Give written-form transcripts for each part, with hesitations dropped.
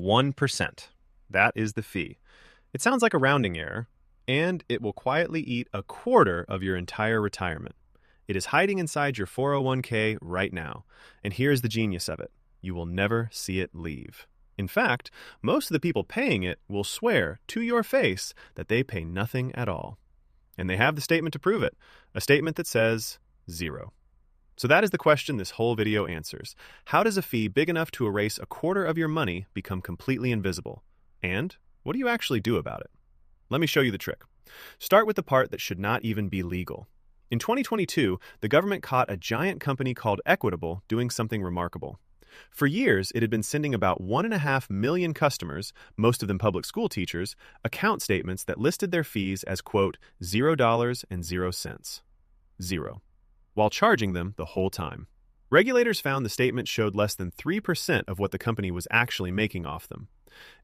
1%. That is the fee. It sounds like a rounding error, and it will quietly eat a quarter of your entire retirement. It is hiding inside your 401k right now, and here's the genius of it. You will never see it leave. In fact, most of the people paying it will swear to your face that they pay nothing at all. And they have the statement to prove it, a statement that says zero. So that is the question this whole video answers. How does a fee big enough to erase a quarter of your money become completely invisible? And what do you actually do about it? Let me show you the trick. Start with the part that should not even be legal. In 2022, the government caught a giant company called Equitable doing something remarkable. For years, it had been sending about 1.5 million customers, most of them public school teachers, account statements that listed their fees as, quote, $0.00. Zero. While charging them the whole time. Regulators found the statement showed less than 3% of what the company was actually making off them.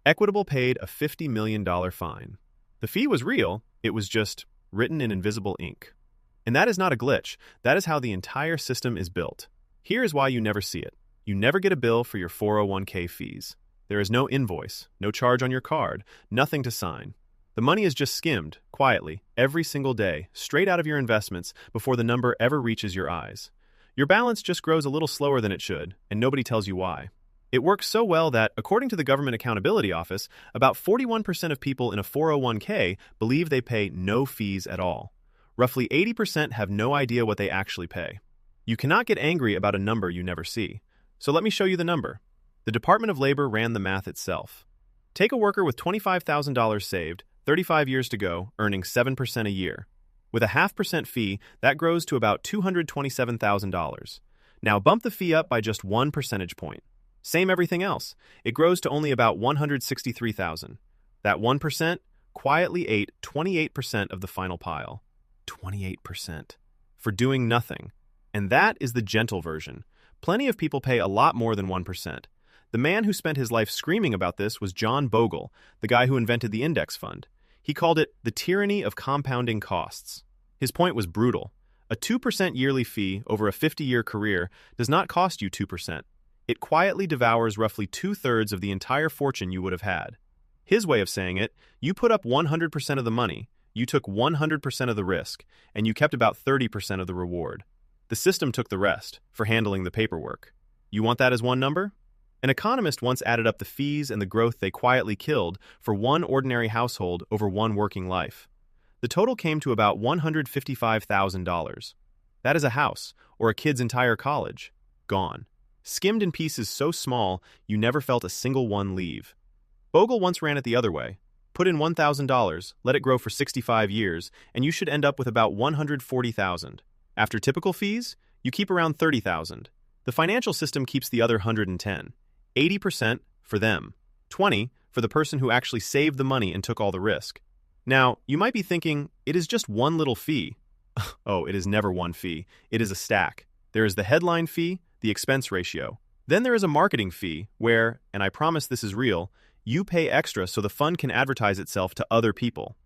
Equitable paid a $50 million fine. The fee was real, it was just written in invisible ink. And that is not a glitch. That is how the entire system is built. Here is why you never see it. You never get a bill for your 401k fees. There is no invoice, no charge on your card, nothing to sign. The money is just skimmed, quietly, every single day, straight out of your investments before the number ever reaches your eyes. Your balance just grows a little slower than it should, and nobody tells you why. It works so well that, according to the Government Accountability Office, about 41% of people in a 401k believe they pay no fees at all. Roughly 80% have no idea what they actually pay. You cannot get angry about a number you never see. So let me show you the number. The Department of Labor ran the math itself. Take a worker with $25,000 saved, 35 years to go, earning 7% a year. With a 0.5% fee, that grows to about $227,000. Now bump the fee up by just 1 percentage point. Same everything else. It grows to only about $163,000. That 1% quietly ate 28% of the final pile. 28%. For doing nothing. And that is the gentle version. Plenty of people pay a lot more than 1%. The man who spent his life screaming about this was John Bogle, the guy who invented the index fund. He called it the tyranny of compounding costs. His point was brutal. A 2% yearly fee over a 50-year career does not cost you 2%. It quietly devours roughly 2/3 of the entire fortune you would have had. His way of saying it, you put up 100% of the money, you took 100% of the risk, and you kept about 30% of the reward. The system took the rest, for handling the paperwork. You want that as one number? An economist once added up the fees and the growth they quietly killed for one ordinary household over one working life. The total came to about $155,000. That is a house, or a kid's entire college. Gone. Skimmed in pieces so small, you never felt a single one leave. Bogle once ran it the other way. Put in $1,000, let it grow for 65 years, and you should end up with about $140,000. After typical fees, you keep around $30,000. The financial system keeps the other 110. 80% for them. 20% for the person who actually saved the money and took all the risk. Now, you might be thinking, it is just one little fee. Oh, it is never one fee. It is a stack. There is the headline fee, the expense ratio. Then there is a marketing fee where, and I promise this is real, you pay extra so the fund can advertise itself to other people.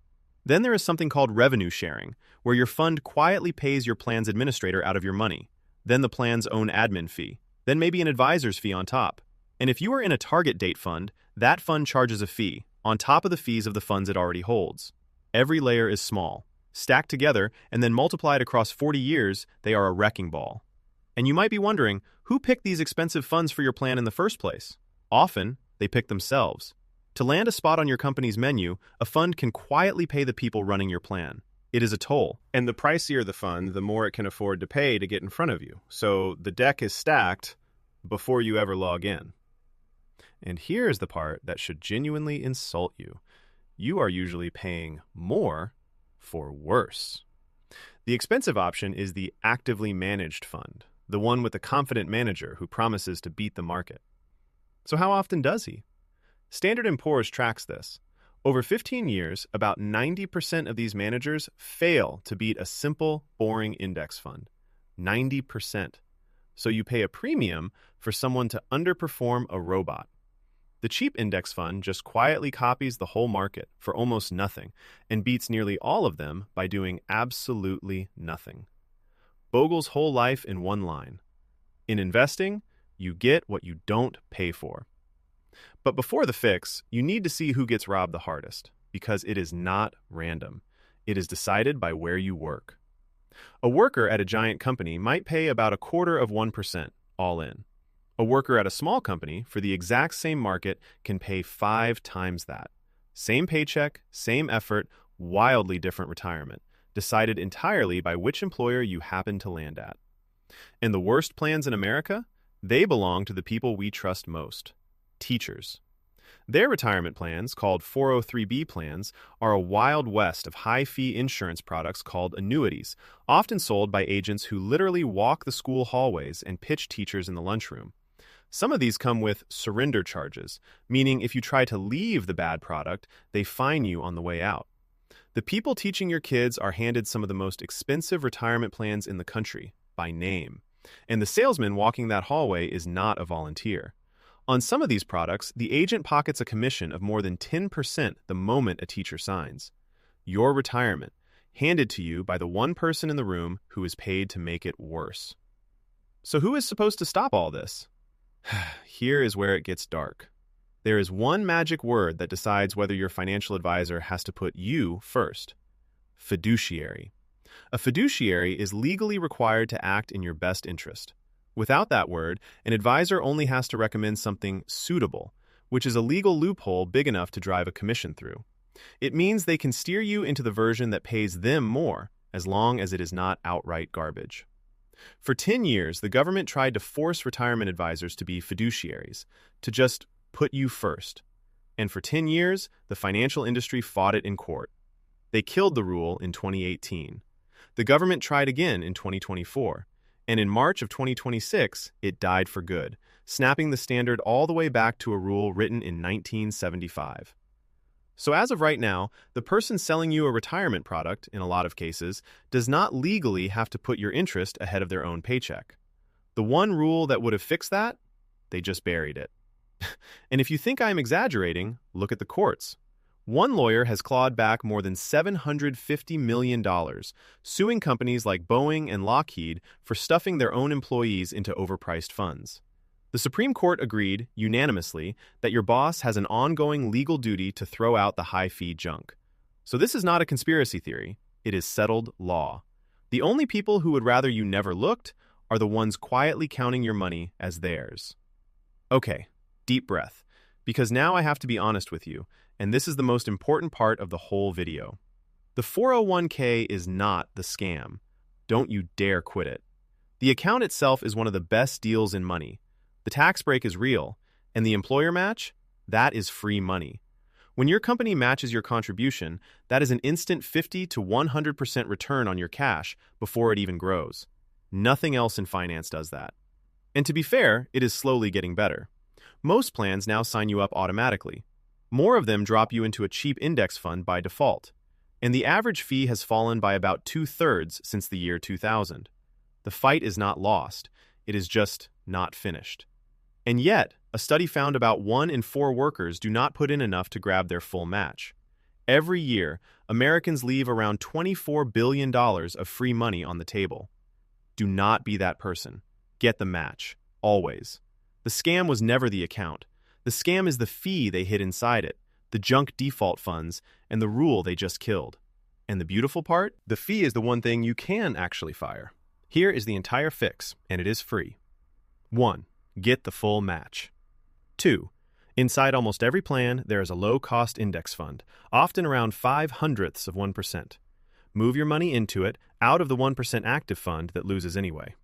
Then there is something called revenue sharing, where your fund quietly pays your plan's administrator out of your money. Then the plan's own admin fee. Then maybe an advisor's fee on top. And if you are in a target date fund, that fund charges a fee, on top of the fees of the funds it already holds. Every layer is small. Stacked together and then multiplied across 40 years, they are a wrecking ball. And you might be wondering, who picked these expensive funds for your plan in the first place? Often, they pick themselves. To land a spot on your company's menu, a fund can quietly pay the people running your plan. It is a toll. And the pricier the fund, the more it can afford to pay to get in front of you. So the deck is stacked before you ever log in. And here's the part that should genuinely insult you. You are usually paying more for worse. The expensive option is the actively managed fund, the one with the confident manager who promises to beat the market. So how often does he? Standard & Poor's tracks this. Over 15 years, about 90% of these managers fail to beat a simple, boring index fund. 90%. So you pay a premium for someone to underperform a robot. The cheap index fund just quietly copies the whole market for almost nothing and beats nearly all of them by doing absolutely nothing. Bogle's whole life in one line. In investing, you get what you don't pay for. But before the fix, you need to see who gets robbed the hardest, because it is not random. It is decided by where you work. A worker at a giant company might pay about 0.25%, all in. A worker at a small company for the exact same market can pay 5 times that. Same paycheck, same effort, wildly different retirement, decided entirely by which employer you happen to land at. And the worst plans in America? They belong to the people we trust most, teachers. Their retirement plans, called 403(b) plans, are a wild west of high-fee insurance products called annuities, often sold by agents who literally walk the school hallways and pitch teachers in the lunchroom. Some of these come with surrender charges, meaning if you try to leave the bad product, they fine you on the way out. The people teaching your kids are handed some of the most expensive retirement plans in the country, by name. And the salesman walking that hallway is not a volunteer. On some of these products, the agent pockets a commission of more than 10% the moment a teacher signs. Your retirement, handed to you by the one person in the room who is paid to make it worse. So who is supposed to stop all this? Here is where it gets dark. There is one magic word that decides whether your financial advisor has to put you first. Fiduciary. A fiduciary is legally required to act in your best interest. Without that word, an advisor only has to recommend something suitable, which is a legal loophole big enough to drive a commission through. It means they can steer you into the version that pays them more, as long as it is not outright garbage. For 10 years, the government tried to force retirement advisors to be fiduciaries, to just put you first. And for 10 years, the financial industry fought it in court. They killed the rule in 2018. The government tried again in 2024. And in March of 2026, it died for good, snapping the standard all the way back to a rule written in 1975. So as of right now, the person selling you a retirement product, in a lot of cases, does not legally have to put your interest ahead of their own paycheck. The one rule that would have fixed that? They just buried it. And if you think I'm exaggerating, look at the courts. One lawyer has clawed back more than $750 million, suing companies like Boeing and Lockheed for stuffing their own employees into overpriced funds. The Supreme Court agreed, unanimously, that your boss has an ongoing legal duty to throw out the high-fee junk. So this is not a conspiracy theory. It is settled law. The only people who would rather you never looked are the ones quietly counting your money as theirs. Okay, deep breath, because now I have to be honest with you, and this is the most important part of the whole video. The 401k is not the scam. Don't you dare quit it. The account itself is one of the best deals in money. The tax break is real, and the employer match? That is free money. When your company matches your contribution, that is an instant 50 to 100% return on your cash before it even grows. Nothing else in finance does that. And to be fair, it is slowly getting better. Most plans now sign you up automatically. More of them drop you into a cheap index fund by default, and the average fee has fallen by about 2/3 since the year 2000. The fight is not lost, it is just not finished. And yet, a study found about 1 in 4 workers do not put in enough to grab their full match. Every year, Americans leave around $24 billion of free money on the table. Do not be that person. Get the match, always. The scam was never the account. The scam is the fee they hid inside it, the junk default funds, and the rule they just killed. And the beautiful part? The fee is the one thing you can actually fire. Here is the entire fix, and it is free. 1. Get the full match. 2. Inside almost every plan, there is a low-cost index fund, often around 0.05%. Move your money into it, out of the 1% active fund that loses anyway.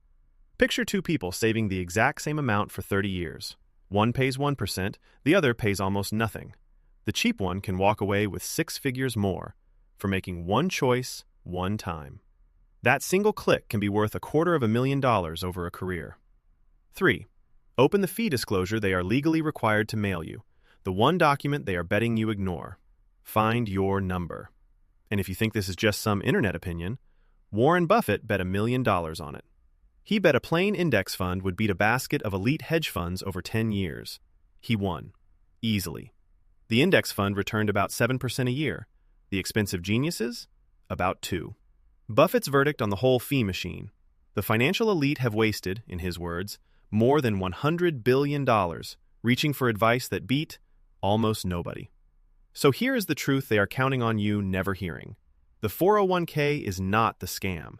Picture 2 people saving the exact same amount for 30 years. One pays 1%, the other pays almost nothing. The cheap one can walk away with 6 figures more for making one choice, one time. That single click can be worth $250,000 over a career. 3. Open the fee disclosure they are legally required to mail you, the one document they are betting you ignore. Find your number. And if you think this is just some internet opinion, Warren Buffett bet $1 million on it. He bet a plain index fund would beat a basket of elite hedge funds over 10 years. He won. Easily. The index fund returned about 7% a year. The expensive geniuses? About 2%. Buffett's verdict on the whole fee machine. The financial elite have wasted, in his words, more than $100 billion, reaching for advice that beat, Almost nobody. So here is the truth they are counting on you never hearing. The 401k is not the scam.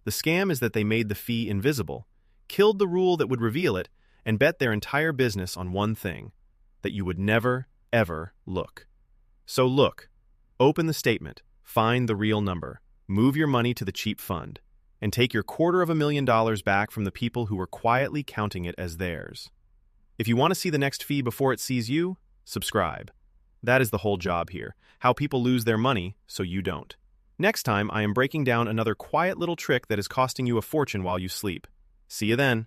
The scam is that they made the fee invisible, killed the rule that would reveal it, and bet their entire business on one thing, that you would never, ever look. So look, open the statement, find the real number, move your money to the cheap fund, and take your $250,000 back from the people who were quietly counting it as theirs. If you want to see the next fee before it sees you, subscribe. That is the whole job here, how people lose their money so you don't. Next time, I am breaking down another quiet little trick that is costing you a fortune while you sleep. See you then.